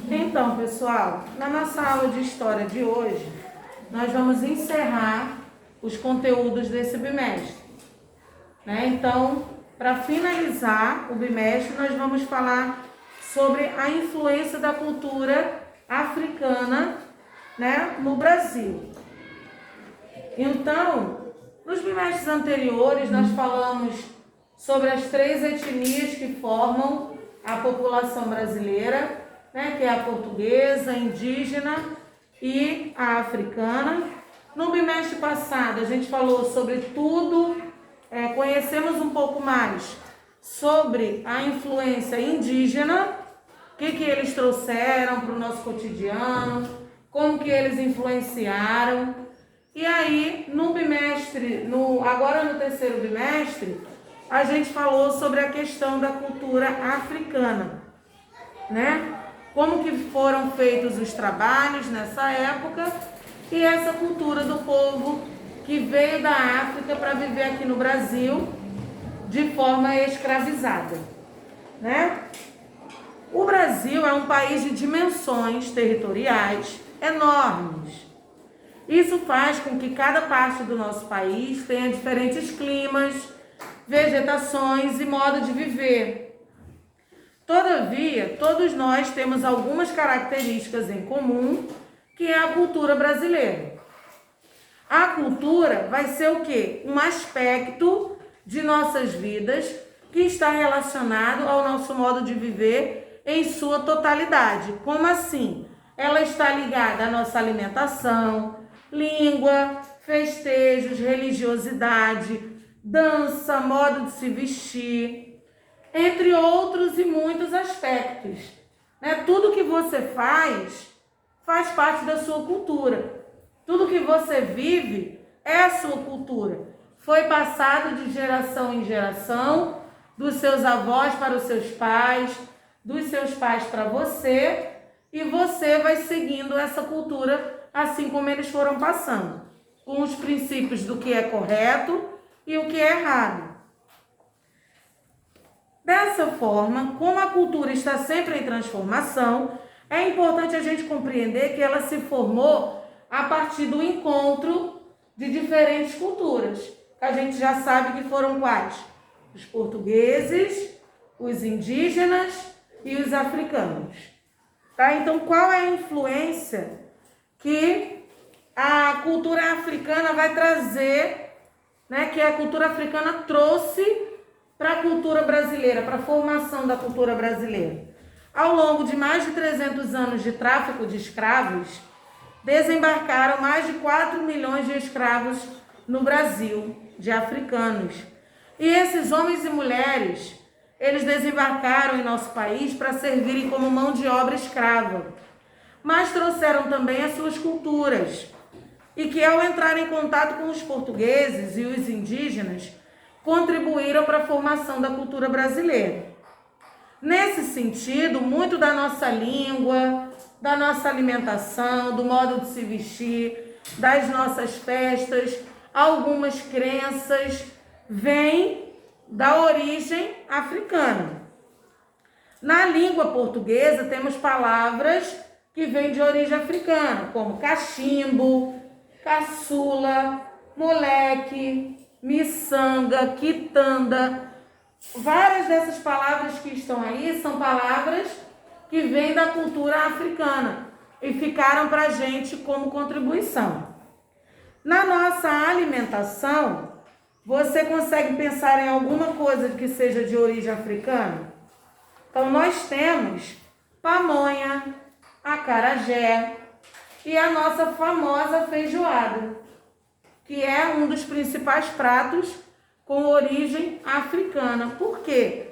Então, pessoal, na nossa aula de história de hoje, nós vamos encerrar os conteúdos desse bimestre, né? Então, para finalizar o bimestre, nós vamos falar sobre a influência da cultura africana, né, no Brasil. Então, nos bimestres anteriores, nós falamos sobre as 3 etnias que formam a população brasileira, né, que é a portuguesa, a indígena e a africana. No bimestre passado, a gente falou sobre tudo, conhecemos um pouco mais sobre a influência indígena, o que eles trouxeram para o nosso cotidiano, como que eles influenciaram. E aí, agora no terceiro bimestre, a gente falou sobre a questão da cultura africana, né? Como que foram feitos os trabalhos nessa época e essa cultura do povo que veio da África para viver aqui no Brasil de forma escravizada, né? O Brasil é um país de dimensões territoriais enormes. Isso faz com que cada parte do nosso país tenha diferentes climas, vegetações e modo de viver. Todavia, todos nós temos algumas características em comum, que é a cultura brasileira. A cultura vai ser o quê? Um aspecto de nossas vidas que está relacionado ao nosso modo de viver em sua totalidade. Como assim? Ela está ligada à nossa alimentação, língua, festejos, religiosidade, dança, modo de se vestir, entre outros e muitos aspectos, né? Tudo que você faz parte da sua cultura. Tudo que você vive é a sua cultura. Foi passado de geração em geração, dos seus avós para os seus pais, dos seus pais para você, e você vai seguindo essa cultura assim como eles foram passando, com os princípios do que é correto e o que é errado. Dessa forma, como a cultura está sempre em transformação, é importante a gente compreender que ela se formou a partir do encontro de diferentes culturas. A gente já sabe que foram quais? Os portugueses, os indígenas e os africanos. Tá? Então, qual é a influência que a cultura africana vai trazer, né, que a cultura africana trouxe para a cultura brasileira, para a formação da cultura brasileira? Ao longo de mais de 300 anos de tráfico de escravos, desembarcaram mais de 4 milhões de escravos no Brasil, de africanos. E esses homens e mulheres, eles desembarcaram em nosso país para servirem como mão de obra escrava, mas trouxeram também as suas culturas, e que ao entrar em contato com os portugueses e os indígenas, contribuíram para a formação da cultura brasileira. Nesse sentido, muito da nossa língua, da nossa alimentação, do modo de se vestir, das nossas festas, algumas crenças, vêm da origem africana. Na língua portuguesa, temos palavras que vêm de origem africana, como cachimbo, caçula, moleque, miçanga, quitanda. Várias dessas palavras que estão aí são palavras que vêm da cultura africana e ficaram para a gente como contribuição. Na nossa alimentação, você consegue pensar em alguma coisa que seja de origem africana? Então, nós temos pamonha, acarajé e a nossa famosa feijoada, que é um dos principais pratos com origem africana. Por quê?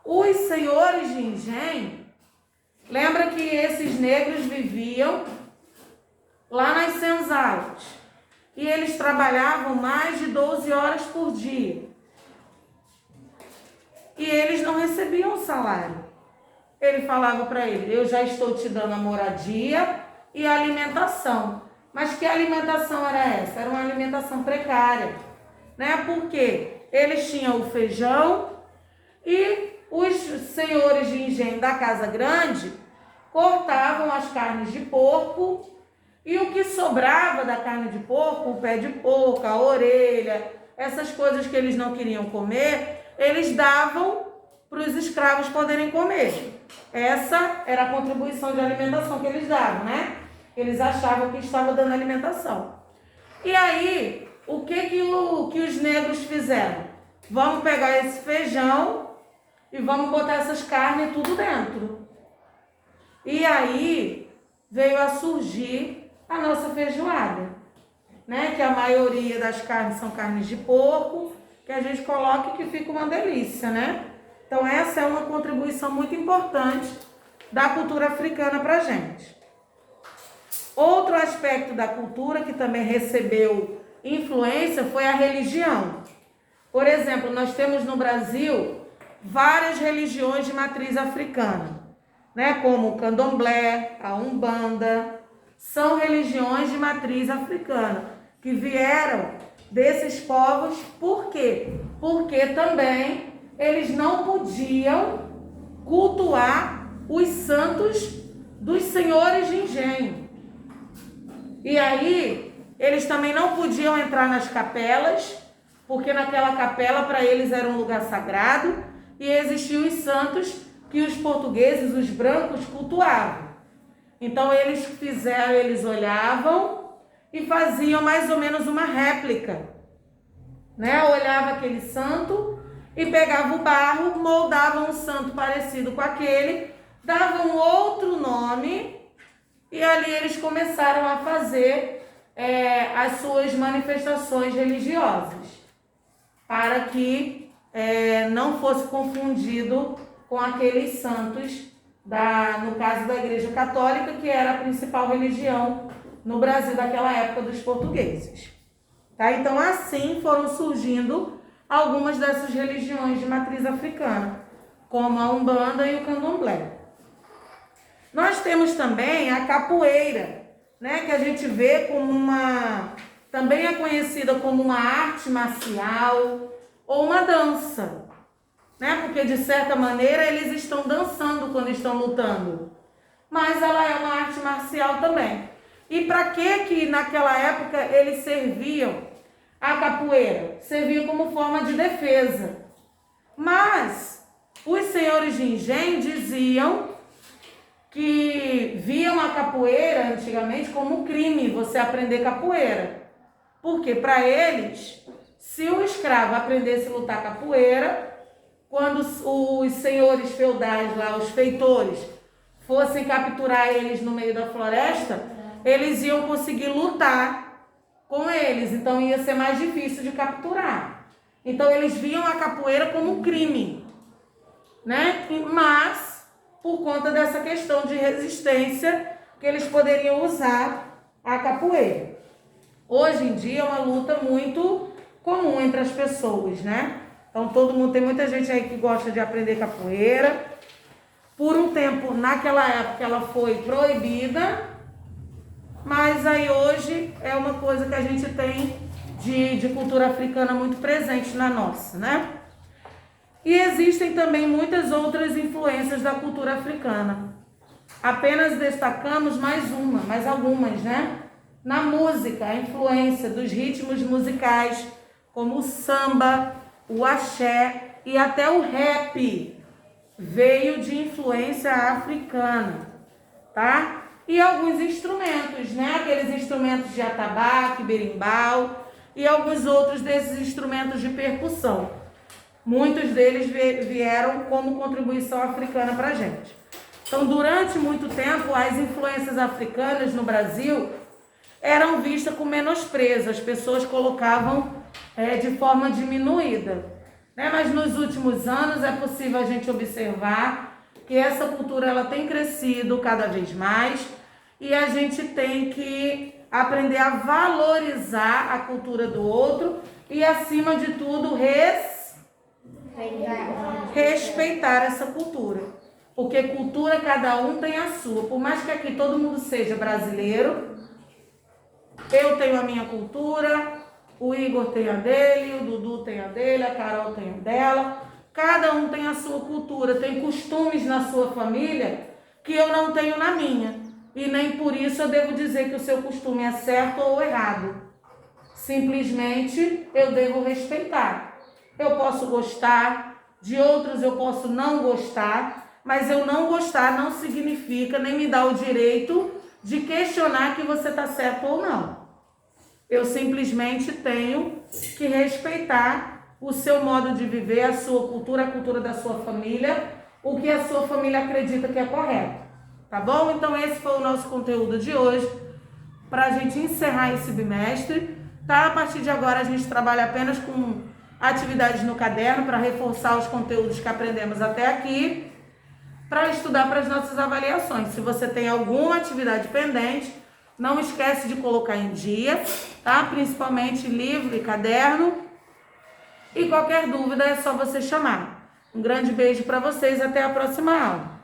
Os senhores de engenho, lembra que esses negros viviam lá nas senzalas e eles trabalhavam mais de 12 horas por dia e eles não recebiam salário. Ele falava para ele: eu já estou te dando a moradia e a alimentação. Mas que alimentação era essa? Era uma alimentação precária, né? Porque eles tinham o feijão e os senhores de engenho da Casa Grande, cortavam as carnes de porco e o que sobrava da carne de porco, o pé de porco, a orelha, essas coisas que eles não queriam comer, eles davam para os escravos poderem comer. Essa era a contribuição de alimentação que eles davam, né? Eles achavam que estava dando alimentação. E aí, o que os negros fizeram? Vamos pegar esse feijão e vamos botar essas carnes tudo dentro. E aí veio a surgir a nossa feijoada, né? Que a maioria das carnes são carnes de porco, que a gente coloca e que fica uma delícia, né? Então essa é uma contribuição muito importante da cultura africana para a gente. Outro aspecto da cultura que também recebeu influência foi a religião. Por exemplo, nós temos no Brasil várias religiões de matriz africana, né? Como o candomblé, a umbanda, são religiões de matriz africana que vieram desses povos. Por quê? Porque também eles não podiam cultuar os santos dos senhores de engenho. E aí, eles também não podiam entrar nas capelas, porque naquela capela para eles era um lugar sagrado e existiam os santos que os portugueses, os brancos, cultuavam. Então eles olhavam e faziam mais ou menos uma réplica, né? Olhava aquele santo e pegava o barro, moldavam um santo parecido com aquele, davam outro nome e ali eles começaram a fazer as suas manifestações religiosas, para que não fosse confundido com aqueles santos, no caso da Igreja Católica, que era a principal religião no Brasil daquela época dos portugueses. Tá? Então, assim foram surgindo algumas dessas religiões de matriz africana, como a Umbanda e o Candomblé. Nós temos também a capoeira, né, que a gente vê como também é conhecida como uma arte marcial ou uma dança, né? Porque de certa maneira eles estão dançando quando estão lutando, mas ela é uma arte marcial também. E para que naquela época eles serviam a capoeira? Servia como forma de defesa. Mas os senhores de engenho diziam que viam a capoeira antigamente como um crime, você aprender capoeira. Porque para eles, se o escravo aprendesse a lutar capoeira, quando os senhores feudais lá, os feitores, fossem capturar eles no meio da floresta, eles iam conseguir lutar com eles, então ia ser mais difícil de capturar. Então eles viam a capoeira como um crime, né? Mas por conta dessa questão de resistência, que eles poderiam usar a capoeira. Hoje em dia é uma luta muito comum entre as pessoas, né? Então tem muita gente aí que gosta de aprender capoeira. Por um tempo, naquela época, ela foi proibida, mas aí hoje é uma coisa que a gente tem de cultura africana muito presente na nossa, né? E existem também muitas outras influências da cultura africana. Apenas destacamos mais algumas, né? Na música, a influência dos ritmos musicais, como o samba, o axé e até o rap, veio de influência africana, tá? E alguns instrumentos, né? Aqueles instrumentos de atabaque, berimbau e alguns outros desses instrumentos de percussão. Muitos deles vieram como contribuição africana para a gente. Então, durante muito tempo, as influências africanas no Brasil eram vistas com menosprezo. As pessoas colocavam de forma diminuída, né? Mas nos últimos anos é possível a gente observar que essa cultura ela tem crescido cada vez mais e a gente tem que aprender a valorizar a cultura do outro e, acima de tudo, respeitar essa cultura, porque cultura cada um tem a sua. Por mais que aqui todo mundo seja brasileiro, eu tenho a minha cultura, o Igor tem a dele, o Dudu tem a dele, a Carol tem a dela. Cada um tem a sua cultura, tem costumes na sua família que eu não tenho na minha. E nem por isso eu devo dizer que o seu costume é certo ou errado. Simplesmente eu devo respeitar. Eu posso gostar, de outros eu posso não gostar, mas eu não gostar não significa nem me dá o direito de questionar que você está certo ou não. Eu simplesmente tenho que respeitar o seu modo de viver, a sua cultura, a cultura da sua família, o que a sua família acredita que é correto. Tá bom? Então esse foi o nosso conteúdo de hoje, para a gente encerrar esse bimestre. Tá? A partir de agora a gente trabalha apenas com atividades no caderno para reforçar os conteúdos que aprendemos até aqui, para estudar para as nossas avaliações. Se você tem alguma atividade pendente, não esquece de colocar em dia, tá? Principalmente livro e caderno. E qualquer dúvida é só você chamar. Um grande beijo para vocês, até a próxima aula.